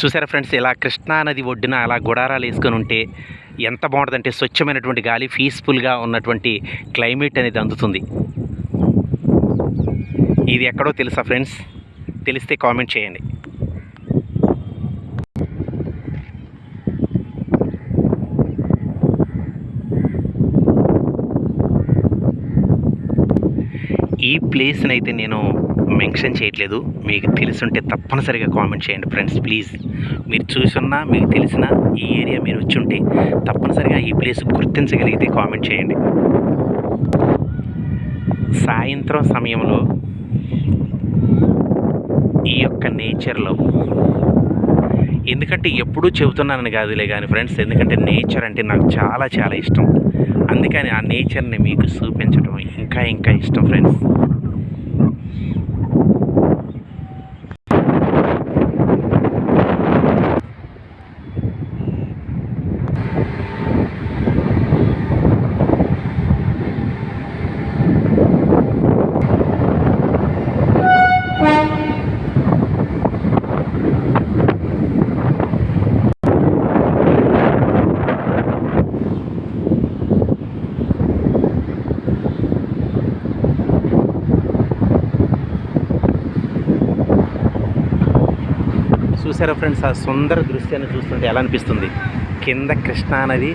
చూసారా ఫ్రెండ్స్, ఇలా కృష్ణా నది ఒడ్డున అలా గుడారాలు వేసుకొని ఉంటే ఎంత బాగుంటుందంటే స్వచ్ఛమైనటువంటి గాలి, పీస్ఫుల్గా ఉన్నటువంటి క్లైమేట్ అనేది అందుతుంది. ఇది ఎక్కడో తెలుసా ఫ్రెండ్స్? తెలిస్తే కామెంట్ చేయండి. ఈ ప్లేస్ని అయితే నేను మెన్షన్ చేయట్లేదు, మీకు తెలుసుంటే తప్పనిసరిగా కామెంట్ చేయండి ఫ్రెండ్స్ ప్లీజ్. మీరు చూసున్నా, మీకు తెలిసిన ఈ ఏరియా మీరు వచ్చి ఉంటే తప్పనిసరిగా ఈ ప్లేస్ గుర్తించగలిగితే కామెంట్ చేయండి. సాయంత్రం సమయంలో ఈ యొక్క నేచర్లో, ఎందుకంటే ఎప్పుడూ చెబుతున్నానని కాదులే కానీ ఫ్రెండ్స్, ఎందుకంటే నేచర్ అంటే నాకు చాలా చాలా ఇష్టం. అందుకని ఆ నేచర్ని మీకు చూపించడం ఇంకా ఇంకా ఇష్టం ఫ్రెండ్స్. చూసారా ఫ్రెండ్స్, ఆ సుందర దృశ్యాన్ని చూస్తుంటే ఎలా అనిపిస్తుంది? కింద కృష్ణా నది,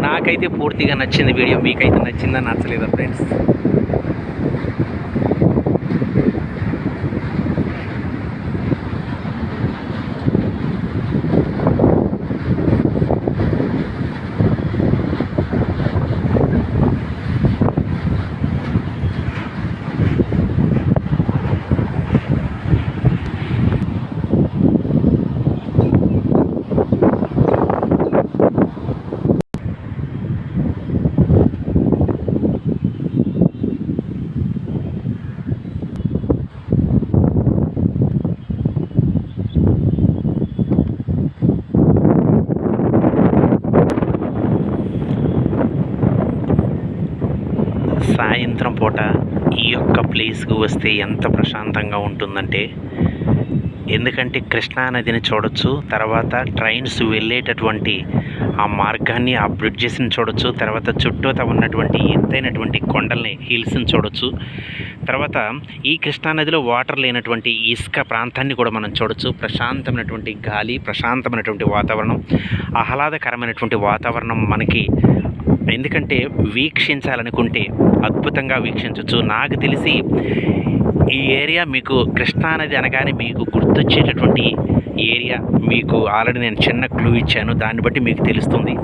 నాకైతే పూర్తిగా నచ్చింది వీడియో. మీకైతే నచ్చిందా నచ్చలేదా ఫ్రెండ్స్? సాయంత్రం పూట ఈ యొక్క ప్లేస్కి వస్తే ఎంత ప్రశాంతంగా ఉంటుందంటే, ఎందుకంటే కృష్ణా నదిని చూడొచ్చు, తర్వాత ట్రైన్స్ వెళ్ళేటటువంటి ఆ మార్గాన్ని, ఆ బ్రిడ్జెస్ని చూడొచ్చు, తర్వాత చుట్టూతా ఉన్నటువంటి ఎత్తైనటువంటి కొండల్ని, హిల్స్ని చూడొచ్చు. తర్వాత ఈ కృష్ణా నదిలో వాటర్ లేనటువంటి ఇసుక ప్రాంతాన్ని కూడా మనం చూడొచ్చు. ప్రశాంతమైనటువంటి గాలి, ప్రశాంతమైనటువంటి వాతావరణం, ఆహ్లాదకరమైనటువంటి వాతావరణం మనకి, ఎందుకంటే వీక్షించాలనుకుంటే అద్భుతంగా వీక్షించవచ్చు. నాకు తెలిసి ఈ ఏరియా మీకు కృష్ణానది అనగానే మీకు గుర్తొచ్చేటటువంటి ఏరియా, మీకు ఆల్రెడీ నేను చిన్న క్లూ ఇచ్చాను, దాన్ని బట్టి మీకు తెలుస్తుంది.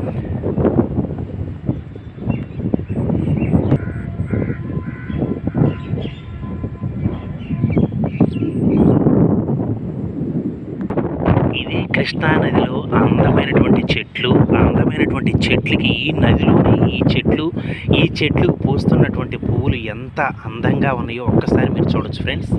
ఇది కృష్ణా నదిలో అందమైనటువంటి చెట్లు, అందమైనటువంటి చెట్లకి ఈ నదిలోని ఈ చెట్లు పూస్తున్నటువంటి పువ్వులు ఎంత అందంగా ఉన్నాయో ఒక్కసారి మీరు చూడొచ్చు ఫ్రెండ్స్.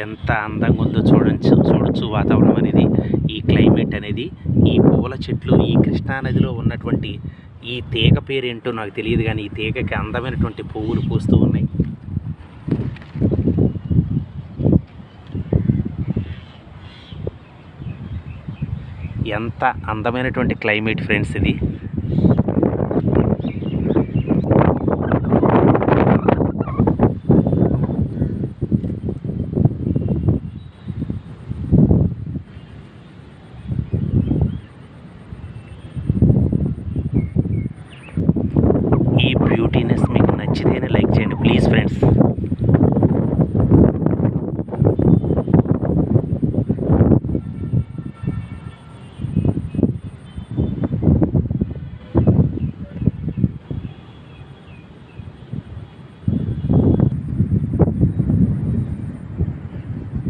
ఎంత అందంగా ఉందో చూడొచ్చు వాతావరణం అనేది, ఈ క్లైమేట్ అనేది, ఈ పూల చెట్లు, ఈ కృష్ణానదిలో ఉన్నటువంటి ఈ తీగ పేరేంటో నాకు తెలియదు, కానీ ఈ తీగకి అందమైనటువంటి పువ్వులు పూస్తూ ఉన్నాయి. ఎంత అందమైనటువంటి క్లైమేట్ ఫ్రెండ్స్ ఇది.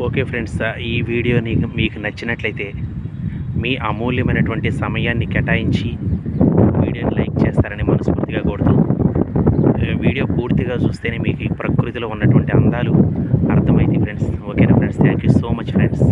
ఓకే ఫ్రెండ్స్, ఈ వీడియో మీకు నచ్చినట్లయితే మీ అమూల్యమైనటువంటి సమయాన్ని కేటాయించి వీడియోని లైక్ చేస్తారని మనస్ఫూర్తిగా కోరుతూ, వీడియో పూర్తిగా చూస్తేనే మీకు ఈ ప్రకృతిలో ఉన్నటువంటి అందాలు అర్థమైతాయి ఫ్రెండ్స్. ఓకేనా friends, thank you so much friends.